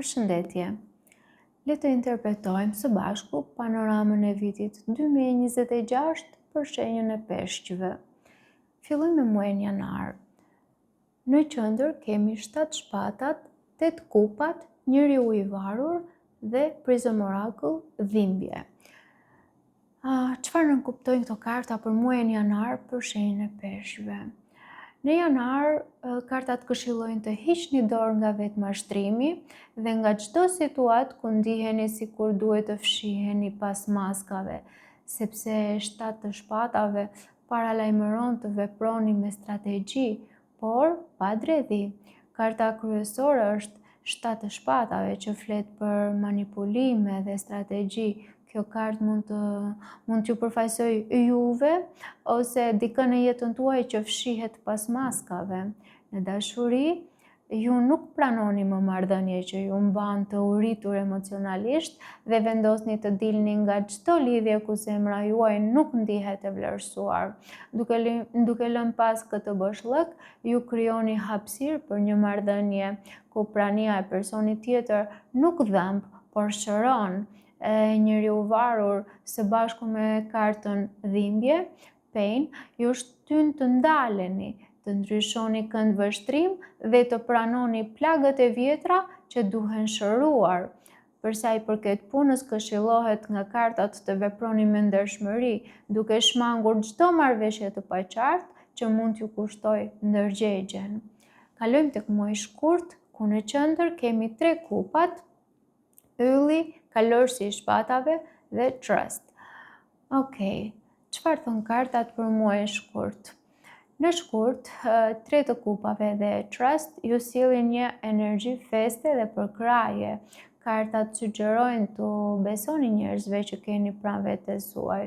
Përshëndetje. Le të interpretojmë së bashku panoramën e vitit 2026 për shenjën e peshqve. Fillojmë me muajin janar. Në qendër kemi 7 shpatat, 8 kupat, njeriu i varur dhe Prism Oracle dhimbje. Çfarë nënkuptojnë këto karta për muajin janar për shenjën e peshqve? Në janar, kartat këshillojnë të hiqni dorë nga vetë mashtrimi dhe nga çdo situatë ku ndiheni sikur duhet të fshiheni pas maskave, sepse 7 të shpatave paralajmëron të veproni me strategji, por pa dredhi. Karta kryesore është 7 të shpatave që flet për manipulime dhe strategji. Kjo kartë mund t'ju përfaqësoj juve ose dikën në jetën tuaj që fshihet pas maskave. Në dashuri, ju nuk pranoni më marrëdhënie që ju mban të uritur emocionalisht dhe vendosni të dilni nga çdo lidhje ku zemra juaj nuk ndihet e vlerësuar. Duke lënë pas këtë boshllëk, ju krijoni hapësirë për një marrëdhënie ku prania e personit tjetër nuk dhëmb, por shëron. Njeriu varur së bashku me kartën dhimbje, pain, ju shtyn të ndaleni, të ndryshoni kënd vështrim dhe të pranoni plagët e vjetra që duhen shëruar. Për sa i përket punës, këshillohet nga kartat të veproni me ndershmëri, duke shmangur çdo marrëveshje të paqartë që mund t'ju kushtoj ndërgjegjen. Kalojmë tek muaji i shkurt, ku në qendër kemi 3 kupat, ylli, kalorësi i shpatave dhe trust. Çfarë thon kartat për muajin e shkurt? Në shkurt, 3 të kupave dhe trust ju sillin një energji feste dhe përkraje. Kartat sugjerojnë të besoni njerëzve që keni pranë vetes suaj,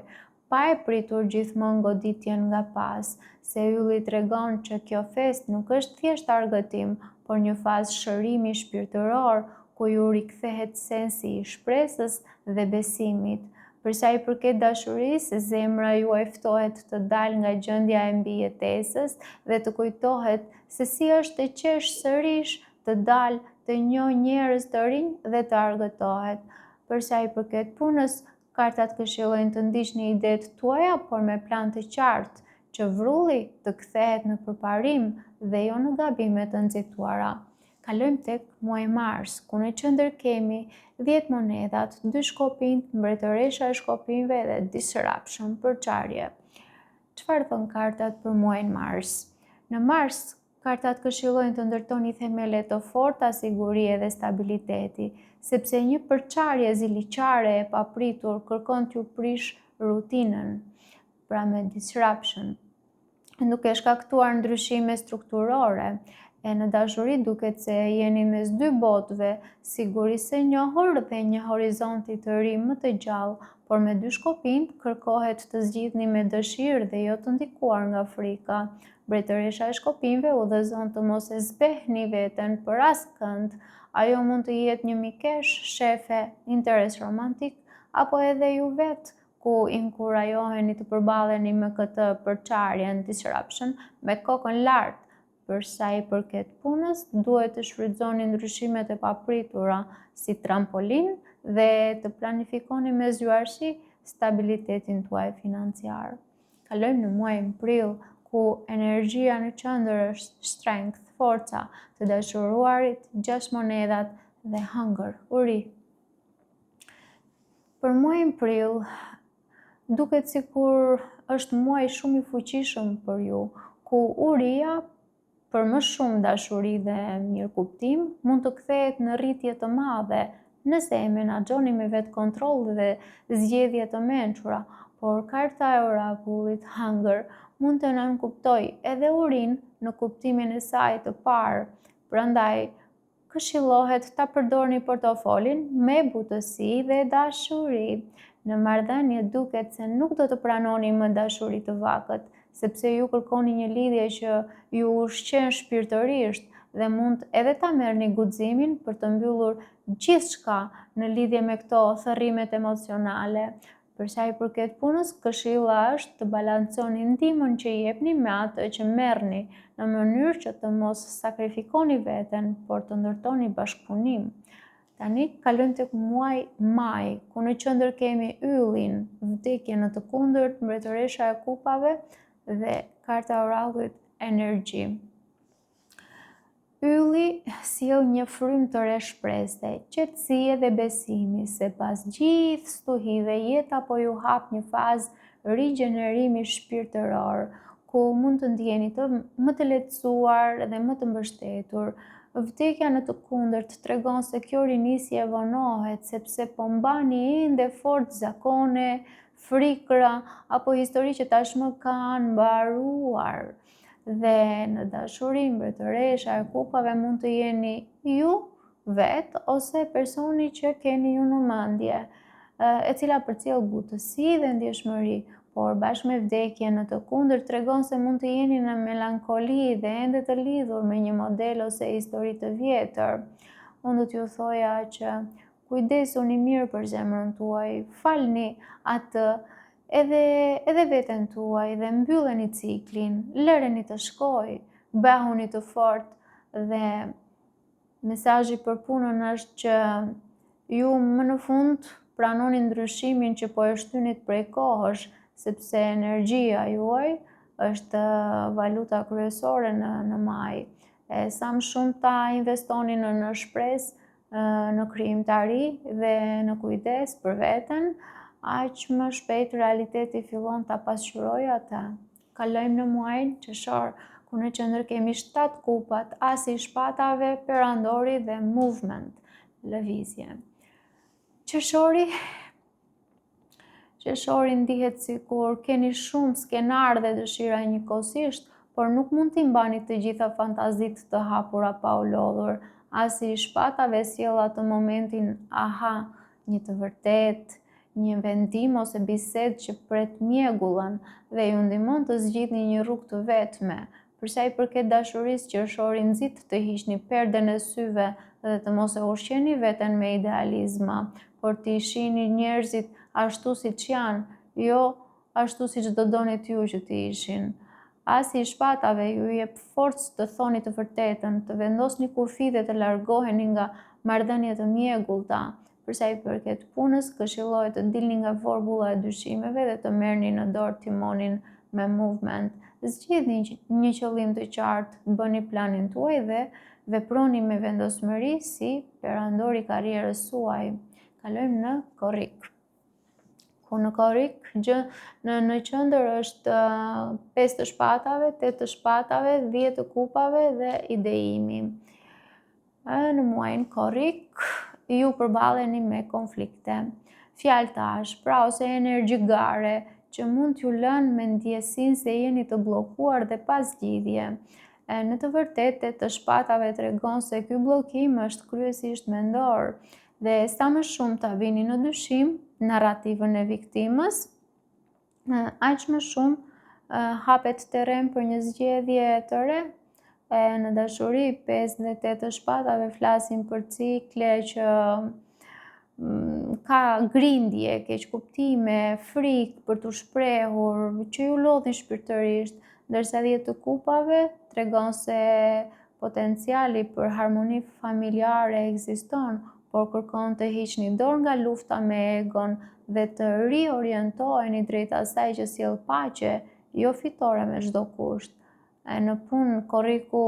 pa e pritur gjithmonë goditjen nga pas, se ylli tregon që kjo festë nuk është thjesht argëtim, por një fazë shërimi shpirtëror ku ju rikthehet sensi i shpresës dhe besimit. Për sa i përket dashurisë, zemra juaj ftohet të dalë nga gjendja e mbijetesës dhe të kujtohet se si është të qesh sërish, të dalë, të njohë njerëz të rinj dhe të argëtohet. Për sa i përket punës, kartat këshillojnë të ndiqni idetë tuaja, por me plan të qartë, që vrulli të kthehet në përparim dhe jo në gabime të nxituara. Kalojmë tek muaji mars, ku në qendër kemi 10 monedat, 2 shkopinjt, mbretëresha e shkopinjve dhe disruption, përçarje. Çfarë thon kartat për muajin mars? Në mars, kartat këshillojnë të ndërtoni themele të forta sigurie dhe stabiliteti, sepse një përçarje ziliqare e papritur kërkon t'ju prish rutinën, pra me disruption, duke shkaktuar ndryshime strukturore. Në dashuri duket se jeni mes 2 botëve, sigurisë së njohur dhe një horizonti të ri më të gjallë, por me 2 shkopinjt kërkohet të zgjidhni me dëshirë dhe jo të ndikuar nga frika. Mbretëresha e shkopinjve udhëzon të mos e zbehni veten për askënd. Ajo mund të jetë një mikesh, shefe, interes romantik, apo edhe ju vetë, ku inkurajoheni të përballeni me këtë përçarjen disruption me kokën lart. Për sa i përket punës, duhet të shfrytëzoni ndryshimet e papritura si trampolin dhe të planifikoni me zgjuarsi stabilitetin tuaj financiar. Kalojmë në muajin prill, ku energjia në qendër është strength, forca, të dashuruarit, 6 monedat dhe hunger, uri. Për muajin prill, duket sikur është muaj shumë i fuqishëm për ju, ku uria për më shumë dashuri dhe mirëkuptim mund të kthehet në rritje të madhe nëse e menaxhoni me vetë kontroll dhe zgjedhje të mençura, por karta e orakullit Hunger mund të nënkuptojë edhe urinë në kuptimin e saj të parë. Prandaj, këshillohet ta përdorni portofolin me butësi dhe dashuri. Në marrëdhënie duket se nuk do të pranoni më dashuri të vakët, sepse ju kërkoni një lidhje që ju ushqen shpirtërisht dhe mund edhe ta merrni guximin për të mbyllur gjithçka në lidhje me këto thërrimet emocionale. Për sa i përket punës, këshilla është të balanconi ndihmën që jepni me atë që merrni, në mënyrë që të mos sakrifikoni veten, por të ndërtoni bashkëpunim. Tani kalojmë tek muaji maj, ku në qendër kemi yllin, vdekje në të kundërt, mbretëresha e kupave dhe karta e orallit energji. Ylli sjell një frym të re shpresë, qetësie dhe besimi se pas gjithë stuhive jeta po ju hap një fazë rigjenerimi shpirtëror, ku mund të ndjeni më të lehtësuar dhe më të mbështetur. Vdekja në të kundërt tregon se kjo rinisje vonohet sepse po mbani ende fort zakone, frikra apo histori që tashmë kanë mbaruar. Dhe në dashuri, mbretëresha e kupave mund të jeni ju vetë ose personi që keni ju në mendje, e cila përcjell butësi dhe ndjeshmëri, por bashkë me vdekjen në të kundërt tregon se mund të jeni në melankoli dhe ende të lidhur me një model ose histori të vjetër. Unë do t'ju thoja që kujdesuni mirë për zemrën tuaj, falni atë edhe veten tuaj dhe mbylleni ciklin, lëreni të shkojë, bëhuni të fortë dhe mesazhi për punën është që ju më në fund pranoni ndryshimin që po e shtynit prej kohësh, sepse energjia juaj është valuta kryesore në maj. Sa më shumë ta investoni në shpresë, në krijimtari dhe në kujdes për veten, aq më shpejt realiteti fillon ta pasqyrojë atë. Kalojmë në muajin qershor, ku në qendër kemi 7 kupat, asi i shpatave, perandori dhe movement, lëvizje. Qershori ndihet sikur keni shumë skenar dhe dëshira njëkohësisht, por nuk mund t'i mbani të gjitha fantazitë të hapura pa u lodhur. Asi i shpatave sjell atë momentin aha, një të vërtetë, një vendim ose bisedë që pret mjegullën dhe ju ndihmon të zgjidhni një rrugë të vetme. Për sa i përket dashurisë, qershori nxit të hiqni perden e syve dhe të mos e ushqeni veten me idealizma, por t'i shihni njerëzit ashtu siç janë, jo ashtu siç do donit ju që t'i ishin. Asi i shpatave ju jep forcë të thoni të vërtetën, të vendosni kufi dhe të largoheni nga marrëdhënie të mjegullta. Për sa i përket punës, këshillohet të dilni nga vorbulla e dyshimeve dhe të merrni në dorë timonin me movement. Zgjidhni një qëllim të qartë, bëni planin tuaj dhe veproni me vendosmëri si perandori karrierës suaj. Kalojmë në korrik. Ku në korrik në qendër është 5 të shpatave, 8 të shpatave, 10 të kupave dhe ideimi. Në muajin korrik ju përballeni me konflikte fjaltash, pra ose energjigare, që mund t'ju lënë me ndjesinë se jeni të bllokuar dhe pa zgjidhje. Në të vërtetë, 8 të shpatave tregon se ky bllokim është kryesisht mendor dhe sa më shumë ta vini në dyshim narrativën e viktimës, aq më shumë hapet terren për një zgjedhje të re. Në dashuri, 5 dhe 8 të shpatave flasin për cikle që ka grindje, keqkuptime, frikë për t'u shprehur, që ju lodhin shpirtërisht, ndërsa 10 të kupave tregon se potenciali për harmoni familjare ekziston, por kërkon të hiqni dorë nga lufta me egon dhe të riorientoheni drejt asaj që sjell paqe, jo fitore me çdo kusht. Në punë, korriku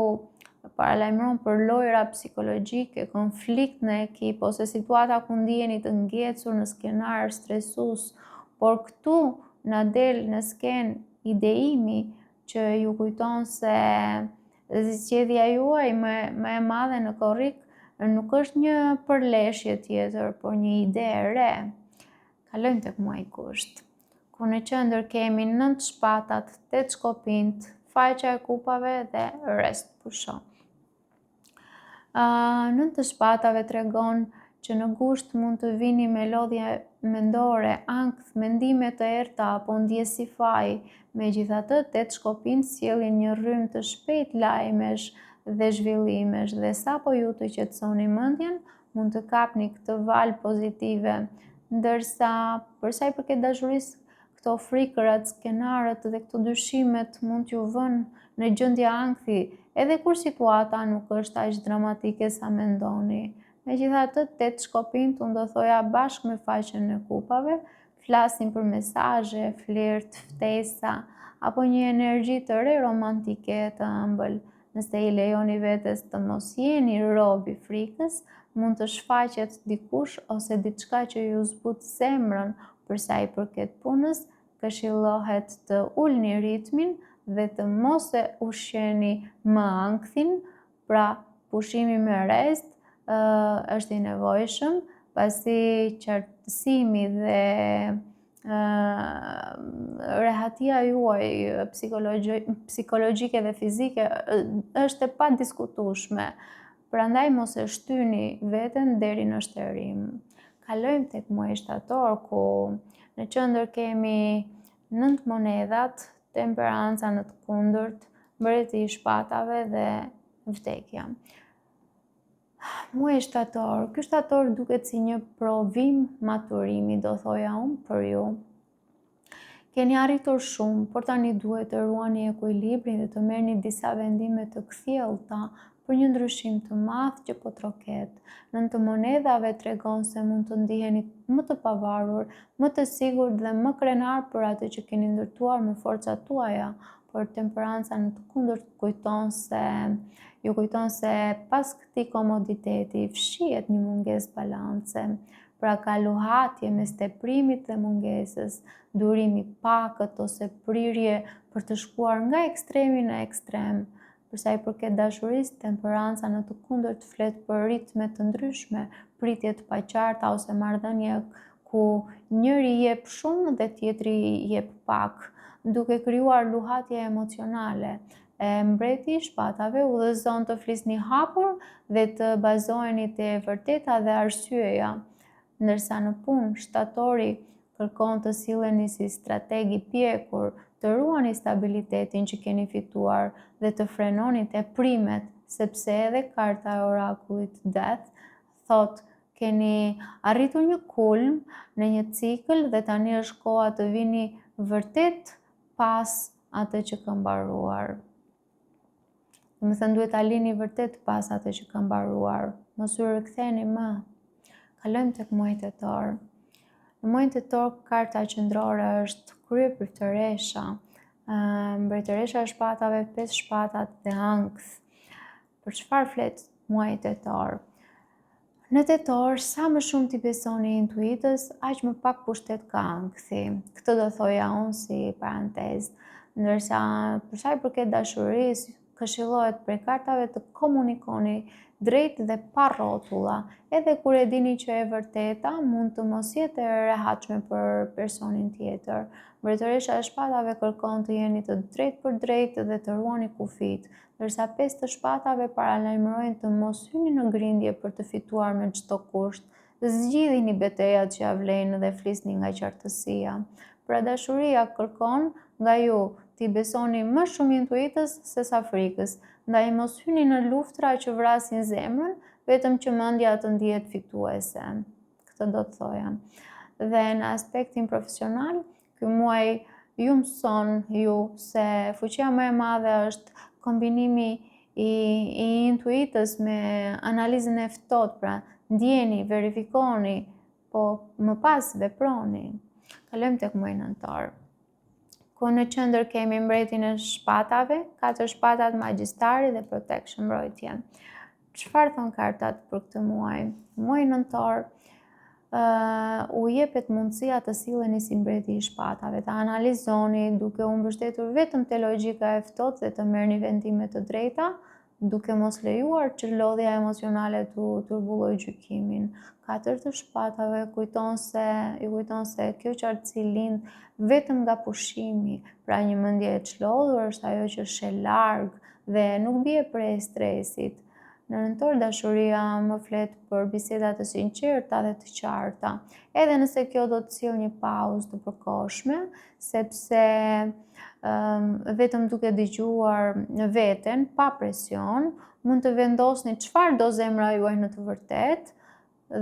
paralajmëron për lojra psikologjike, konflikt në ekip ose situata ku ndiheni të ngecur në skenar stresues, por këtu na del në skenë ideimi që ju kujton se zgjedhja juaj më e madhe në korrik nuk është një përleshje tjetër, por një ide e re. Kalojmë tek muaji gusht, ku në qendër kemi 9 shpatat, 8 shkopinjt, faqja e kupave dhe rest pushon. 9 të shpatave tregon që në gusht mund të vini me lodhje mendore, ankth, mendime të errta apo ndjesi faji. Megjithatë, 8 shkopinjt sjellin një rrymë të shpejtë lajmesh dhe zhvillimesh dhe sapo ju të qetësoni mendjen, mund të kapni këtë valë pozitive, ndërsa për sa i përket dashurisë, këto frikërat, skenarët dhe këto dyshimet mund t'ju vënë në gjendje ankthi, edhe kur situata nuk është aq dramatike sa mendoni. Megjithatë, 8 shkopinjt unë do thoja bashkë me faqen e kupave, flasin për mesazhe, flirt, ftesa, apo një energji të re romantike të ëmbël. Nëse i lejoni vetes të mos jeni rob i frikës, mund të shfaqet dikush ose diçka që ju zbut zemrën. Për sa i përket punës, këshillohet të ulni ritmin dhe të mos e ushqeni më ankthin, pra pushimi me rest është i nevojshëm, pasi qartësimi dhe rehatia juaj psikologjike dhe fizike është e padiskutueshme. Prandaj mos e shtyni veten deri në shtërim. Kalojmë tek muaji shtator, ku në qendër kemi 9 monedhat, temperanca në të kundërt, mbreti i shpatave dhe vdekja. Muaji shtator, ky shtator duket si një provim maturimi, do thoja unë, për ju. Keni arritur shumë, por tani duhet të ruani ekuilibrin dhe të merrni disa vendime të kthjellta për një ndryshim të madh që po troket. Nëntë monedhave tregon se mund të ndiheni më të pavarur, më të sigurt dhe më krenar për atë që keni ndërtuar me forcat tuaja, por temperanca në të kundërt ju kujton se pas këtij komoditeti fshihet një mungesë balance. Pra ka luhatje mes teprimit dhe mungesës, durimi pakët ose prirje për të shkuar nga ekstremi në ekstrem. Për sa i përket dashurisë, temperanca në të kundërt flet për ritme të ndryshme, pritje të paqarta ose marrëdhënie ku njëri jep shumë dhe tjetri jep pak, duke krijuar luhatje emocionale. Mbreti i shpatave udhëzon të flisni hapur dhe të bazoheni te e vërteta dhe arsyeja. Ndërsa në punë, shtatori kërkon të silleni si strateg i pjekur, të ruani stabilitetin që keni fituar dhe të frenoni teprimet, sepse edhe karta e orakullit Death thotë keni arritur një kulm në një cikël dhe tani është koha të vini vërtet pas atë që ka mbaruar. Domethënë duhet ta lini vërtet pas atë që ka mbaruar, mos u riktheni më. Kalojmë tek muaji tetor. Në muajin tetor, karta qendrore është kryepytëresha, mbretëresha e shpatave, 5 shpatat dhe ankth. Për çfarë flet muaji tetor? Në tetor, sa më shumë ti besoni intuitës, aq më pak pushtet ka ankthi. Këtë do thoja unë si parantezë. Ndërsa për sa i përket dashurisë, këshillohet prej kartave të komunikoni drejt dhe pa rrotulla. Edhe kur e dini që e vërteta, mund të mos jetë e rehatshme për personin tjetër. Mbretëresha e shpatave kërkon të jeni të drejtë për drejtë dhe të ruani kufit, ndërsa 5 të shpatave paralajmërojnë të mos hyni në grindje për të fituar me çdo kusht. Zgjidhini betejat që ja vlen dhe flisni nga qartësia. Pra dashuria kërkon nga ju t'i besoni më shumë intuitës se sa frikës, ndaj mos hyni në luftra që vrasin zemrën, vetëm që mendja të ndihet fituese. Këtë do të thoja. Dhe në aspektin profesional, ky muaj ju mëson ju se fuqia më e madhe është kombinimi i intuitës me analizën e ftohtë, pra ndjeni, verifikoni, po më pas veproni. Kalojmë tek muaji nëntor, ku në qendër kemi mbretin e shpatave, 4 shpatat, magjistari dhe protection, mbrojtje. Çfarë thon kartat për këtë muaj? Muaji nëntor u jepet mundësia të silleni si mbreti i shpatave, të analizoni duke u mbështetur vetëm te logjika e ftohtë dhe të merrni vendime të drejta, duke mos lejuar që lodhja emocionale t'u turbullojë gjykimin. 4 të shpatave ju kujton se kjo qartësi lind vetëm nga pushimi, pra një mendje e çlodhur është ajo që sheh larg dhe nuk bie prej stresit. Në nëntor dashuria më flet për biseda të sinqerta dhe të qarta, edhe nëse kjo do të sjellë një pauzë të përkohshme, sepse vetëm duke dëgjuar në veten, pa presion, mund të vendosni çfarë do zemra juaj në të vërtetë,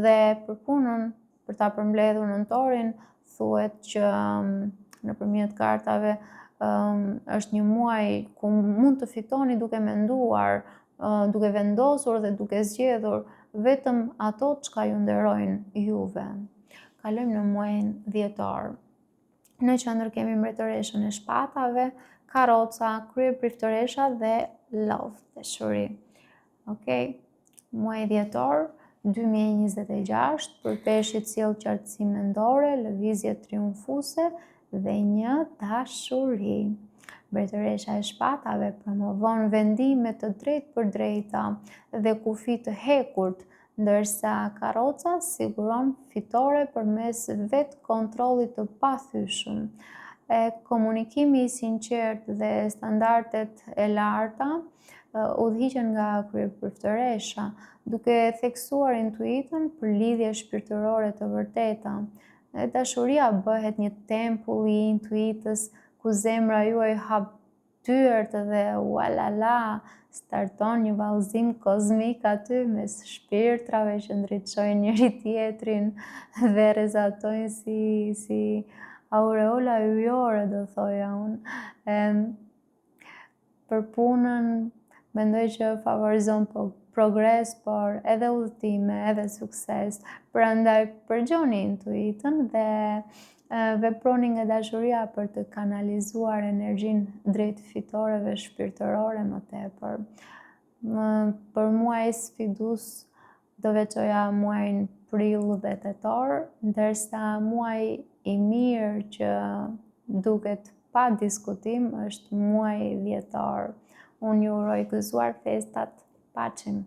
dhe për punën, për ta përmbledhur nëntorin, thuhet që nëpërmjet kartave është një muaj ku mund të fitoni duke menduar, duke vendosur dhe duke zgjedhur vetëm ato çka ju nderojnë juve. Kalojmë në muajin dhjetor. Në qendër kemi mbretëreshën e shpatave, karroca, kryepriftëresha dhe love, dashuri. Okej, muaji dhjetor 2026 për peshqit sjell qartësi mendore, lëvizje triumfuese dhe një dashuri. Mbretëresha e shpatave promovon vendime të drejtpërdrejta dhe kufi të hekurt, ndërsa karroca siguron fitore përmes vetë kontrollit të pathyeshëm. Komunikimi i sinqert dhe standardet e larta udhëhiqen nga kryepriftëresha, duke theksuar intuitën për lidhje shpirtërore të vërteta. Dashuria bëhet një tempull i intuitës ku zemra juaj hap dyert dhe ualala, starton një vallëzim kozmik aty mes shpirtrave që ndriçojnë njëri tjetrin dhe rezatojnë si aureola yjore, do thoja unë. Për punën, mendoj që favorizon progres, por edhe udhëtime, edhe sukses. Prandaj përgjoni intuitën dhe veproni nga dashuria për të kanalizuar energjinë drejt fitoreve shpirtërore më tepër. Për muaj sfidues do veçoja muajin prill dhe tetor, ndërsa muaji i mirë që duket pa diskutim është muaji dhjetor. Unë ju uroj gëzuar festat, paqim.